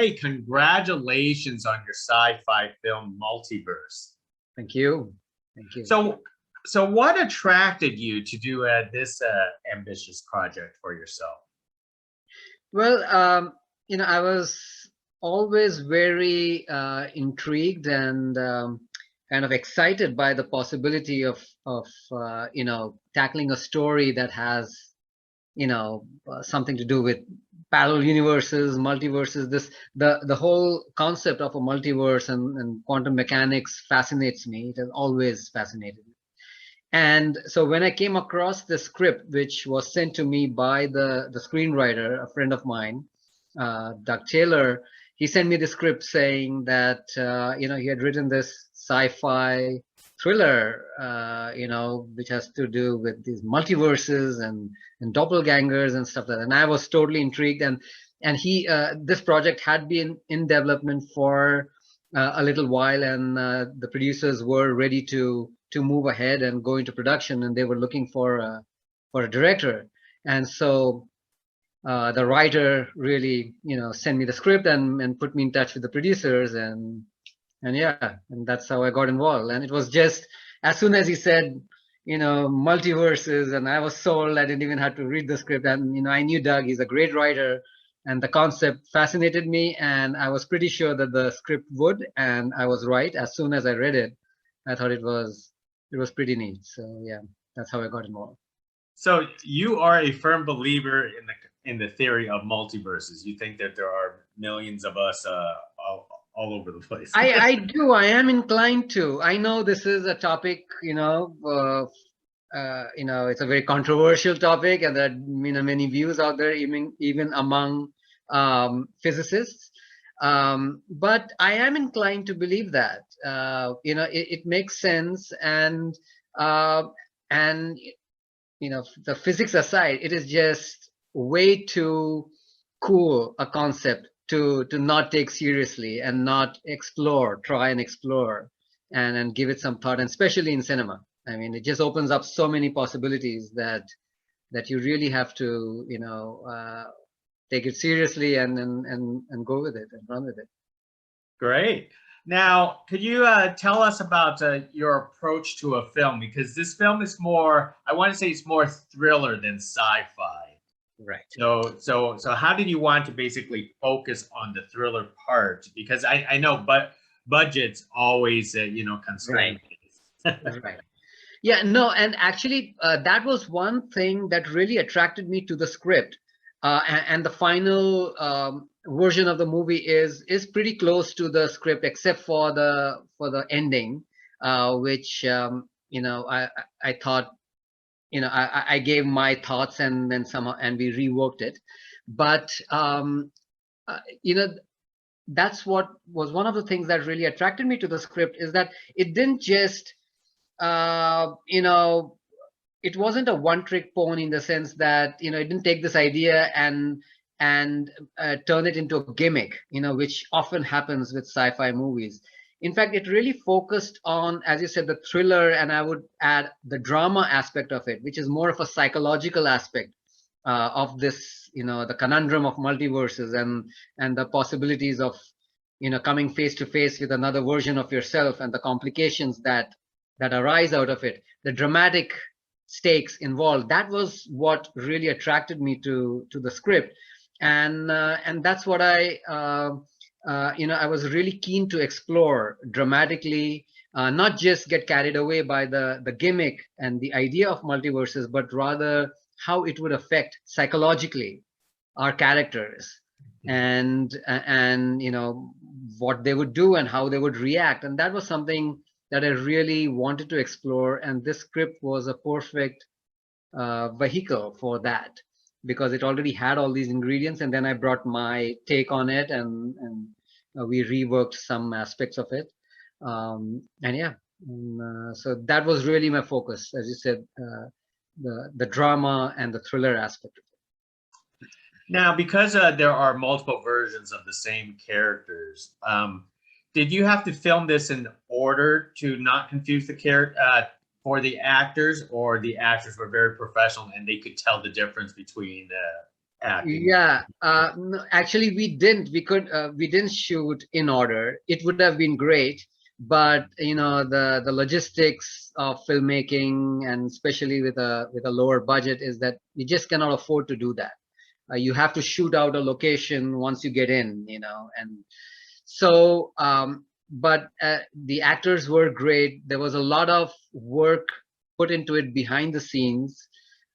Hey, congratulations on your sci-fi film Multiverse. Thank you. Thank you. So what attracted you to do this ambitious project for yourself? Well, I was always very intrigued and kind of excited by the possibility of tackling a story that has something to do with parallel universes, multiverses. The whole concept of a multiverse and quantum mechanics fascinates me. It has always fascinated me. And so when I came across the script, which was sent to me by the screenwriter, a friend of mine, Doug Taylor, he sent me the script saying that he had written this sci-fi thriller, which has to do with these multiverses and doppelgangers and stuff like that. And I was totally intrigued. And he this project had been in development for a little while, and the producers were ready to move ahead and go into production, and they were looking for a director. And so the writer really sent me the script and put me in touch with the producers, and that's how I got involved. And it was just as soon as he said multiverses, and I was sold. I didn't even have to read the script, and I knew Doug. He's a great writer, and the concept fascinated me, and I was pretty sure that the script would, and I was right. As soon as I read it, I thought it was pretty neat. So yeah, that's how I got involved. So you are a firm believer in the theory of multiverses. You think that there are millions of us all over the place. I do. I am inclined to. I know this is a topic, it's a very controversial topic, and there are many views out there, even among physicists. But I am inclined to believe that. It makes sense, and the physics aside, it is just way too cool a concept to not take seriously and not try and explore and give it some thought, and especially in cinema. I mean, it just opens up so many possibilities that you really have to take it seriously and go with it and run with it. Great. Now, could you tell us about your approach to a film? Because this film is more, I want to say it's more thriller than sci-fi. Right. So how did you want to basically focus on the thriller part? Because I know, but budget's always constrained. Right. Right. Yeah, no, and actually that was one thing that really attracted me to the script, and the final version of the movie is pretty close to the script, except for the ending, which I thought I gave my thoughts and then somehow and we reworked it, but that's what was one of the things that really attracted me to the script, is that it didn't just it wasn't a one-trick pony, in the sense that it didn't take this idea and turn it into a gimmick, which often happens with sci-fi movies. In fact, it really focused on, as you said, the thriller, and I would add the drama aspect of it, which is more of a psychological aspect of this, the conundrum of multiverses and the possibilities of coming face to face with another version of yourself, and the complications that arise out of it, the dramatic stakes involved. That was what really attracted me to the script, and that's what I was really keen to explore dramatically, not just get carried away by the gimmick and the idea of multiverses, but rather how it would affect psychologically our characters, and what they would do and how they would react. And that was something that I really wanted to explore, and this script was a perfect vehicle for that, because it already had all these ingredients, and then I brought my take on it, and we reworked some aspects of it, so that was really my focus, as you said, the drama and the thriller aspect of it. Now, because there are multiple versions of the same characters, did you have to film this in order to not confuse the for the actors, or the actors were very professional and they could tell the difference between acting? Yeah, no, actually, we didn't shoot in order. It would have been great, but the logistics of filmmaking, and especially with a lower budget, is that you just cannot afford to do that. You have to shoot out a location once you get in, and so, but the actors were great. There was a lot of work put into it behind the scenes,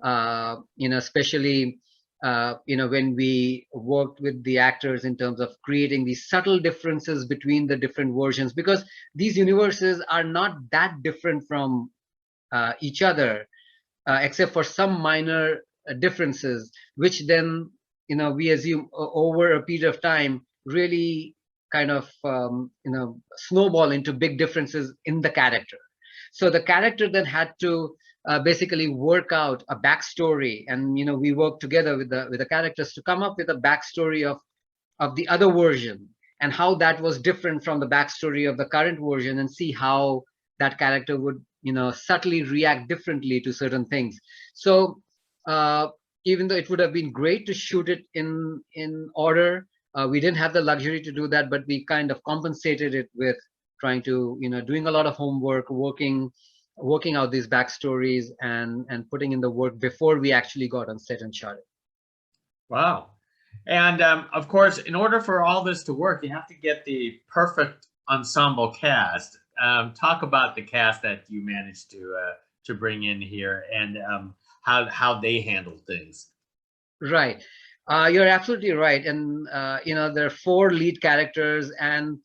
especially, when we worked with the actors in terms of creating these subtle differences between the different versions, because these universes are not that different from each other, except for some minor differences, which then we assume over a period of time really kind of snowball into big differences in the character. So the character then had to basically work out a backstory, and we worked together with the characters to come up with a backstory of the other version, and how that was different from the backstory of the current version, and see how that character would subtly react differently to certain things. So uh, even though it would have been great to shoot it in order, we didn't have the luxury to do that, but we kind of compensated it with trying to doing a lot of homework, working out these backstories, and putting in the work before we actually got on set and shot it. Wow. And of course, in order for all this to work, you have to get the perfect ensemble cast. Talk about the cast that you managed to bring in here, and how they handle things. Right. You're absolutely right. And there are four lead characters, and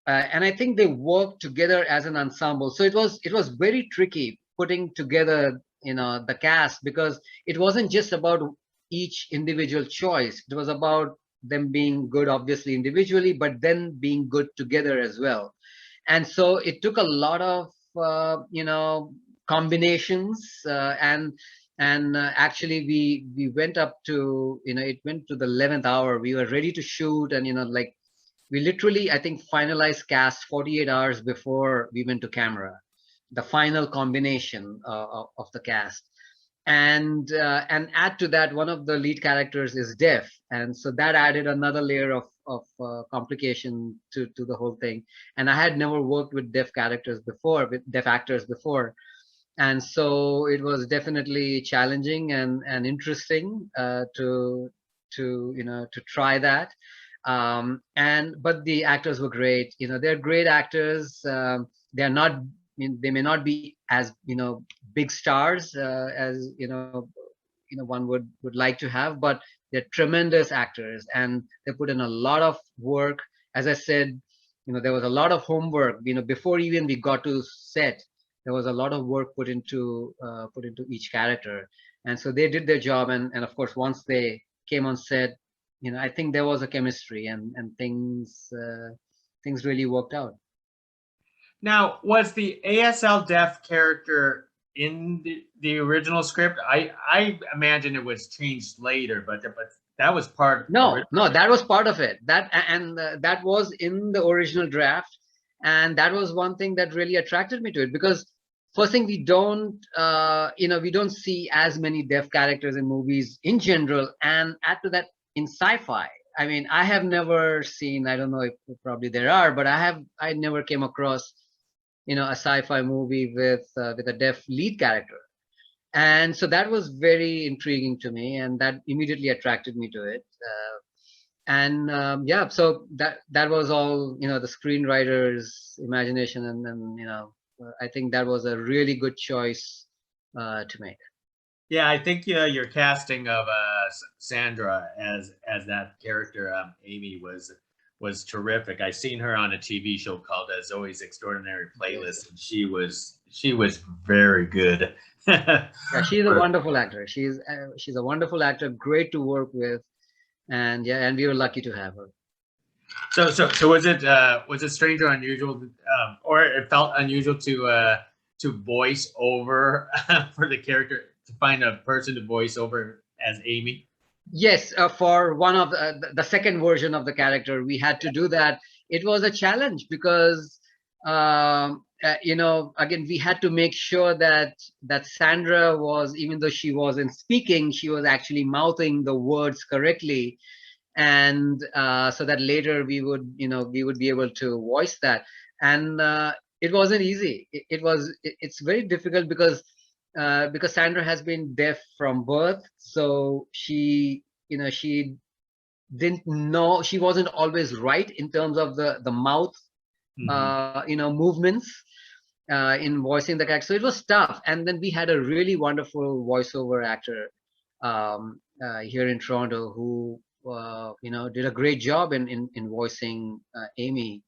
I think they work together as an ensemble. So it was very tricky putting together the cast, because it wasn't just about each individual choice. It was about them being good, obviously individually, but then being good together as well. And so it took a lot of combinations, and actually we went up to it went to the 11th hour. We were ready to shoot, and like we literally, I think, finalized cast 48 hours before we went to camera, the final combination of the cast. And add to that, one of the lead characters is deaf, and so that added another layer of complication to the whole thing. And I had never worked with deaf actors before, and so it was definitely challenging and interesting to try that. And but the actors were great. They're great actors. They're not, they may not be as big stars as one would like to have, but they're tremendous actors, and they put in a lot of work. As I said, there was a lot of homework. Before even we got to set, there was a lot of work put into each character, and so they did their job. And of course, once they came on set, I think there was a chemistry, and things really worked out. Now, was the ASL deaf character in the original script? I imagine it was changed later, but that was part No, original. no, that was part of it. That was in the original draft, and that was one thing that really attracted me to it, because first thing, we don't see as many deaf characters in movies in general, and add to that, in sci-fi. I mean, I have never seen. I don't know if probably there are, but I never came across a sci-fi movie with a deaf lead character. And so that was very intriguing to me, and that immediately attracted me to it. And yeah, so that was all the screenwriter's imagination, and I think that was a really good choice to make. Yeah, I think your casting of Sandra as that character, Amy, was terrific. I seen her on a TV show called Zoe's Extraordinary Playlist, and she was very good. Yeah, she's a wonderful actor. She's a wonderful actor, great to work with, and yeah, and we were lucky to have her. So was it strange or unusual, or it felt unusual to voice over for the character, to find a person to voice over as Amy? Yes, for one of the second version of the character, we had to do that. It was a challenge because again, we had to make sure that Sandra was, even though she wasn't speaking, she was actually mouthing the words correctly, and so that later we would be able to voice that. And it wasn't easy. It's very difficult because Sandra has been deaf from birth, so she didn't know, she wasn't always right in terms of the mouth movements in voicing the character. So it was tough. And then we had a really wonderful voiceover actor here in Toronto who did a great job in voicing Amy.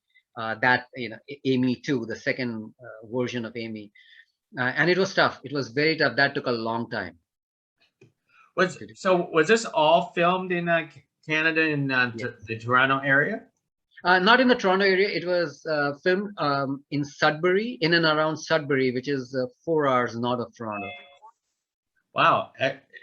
Amy 2, the second version of Amy, and it was tough. It was very tough. That took a long time. Was this all filmed in Canada, in Yes. the Toronto area? Not in the Toronto area. It was filmed in Sudbury, in and around Sudbury, which is 4 hours north of Toronto. Wow.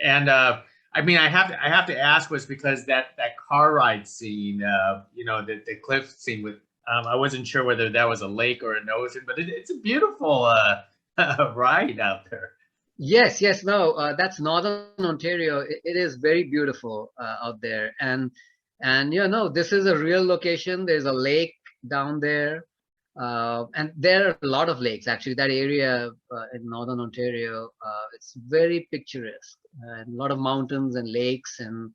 And I mean, I have to ask, was because that car ride scene, the cliff scene with, I wasn't sure whether that was a lake or an ocean, but it's a beautiful ride out there. Yes, no, that's Northern Ontario. It is very beautiful out there, and this is a real location. There's a lake down there, and there are a lot of lakes actually. That area in Northern Ontario, it's very picturesque, and a lot of mountains and lakes and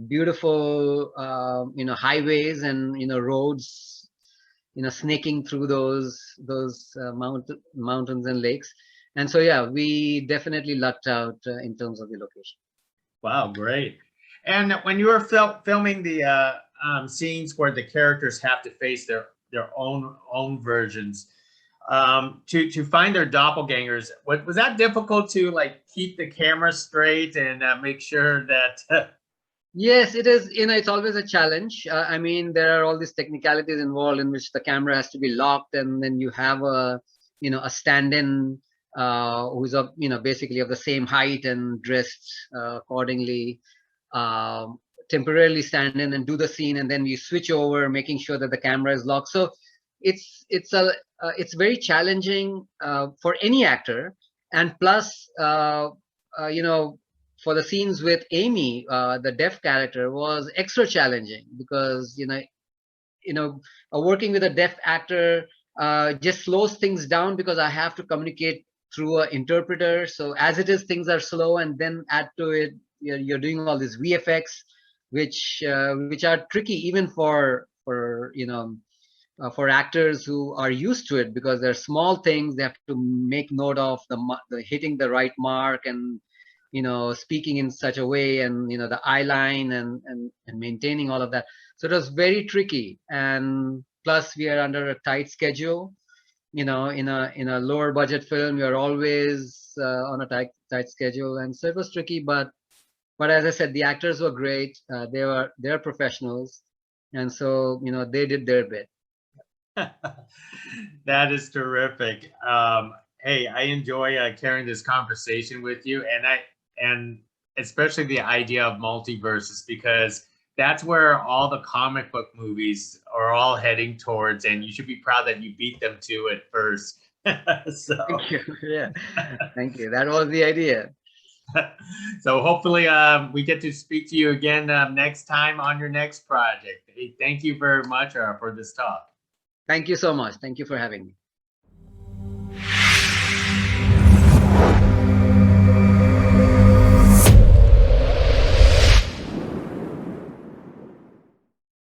beautiful highways and roads snaking through those mountains and lakes. And so, yeah, we definitely lucked out in terms of the location. Wow, great. And when you were filming the scenes where the characters have to face their own versions, to find their doppelgangers, was that difficult to keep the camera straight and make sure that? Yes, it is. It's always a challenge. I mean, there are all these technicalities involved in which the camera has to be locked, and then you have a stand-in who's basically of the same height and dressed accordingly, temporarily stand in and do the scene, and then we switch over, making sure that the camera is locked. So it's very challenging for any actor, and plus for the scenes with Amy, the deaf character, was extra challenging because working with a deaf actor just slows things down because I have to communicate through an interpreter. So as it is, things are slow, and then add to it, you're doing all these VFX, which are tricky even for actors who are used to it, because they're small things they have to make note of, the hitting the right mark, and speaking in such a way, and the eye line, and maintaining all of that. So it was very tricky, and plus we are under a tight schedule. In a lower budget film, you're always on a tight schedule, and so it was tricky. But as I said, the actors were great. They're professionals, and so they did their bit. That is terrific. Hey, I enjoy carrying this conversation with you, and especially the idea of multiverses, because that's where all the comic book movies are all heading towards, and you should be proud that you beat them to it first. So. Thank you. Yeah, thank you. That was the idea. So hopefully we get to speak to you again next time on your next project. Hey, thank you very much for this talk. Thank you so much. Thank you for having me.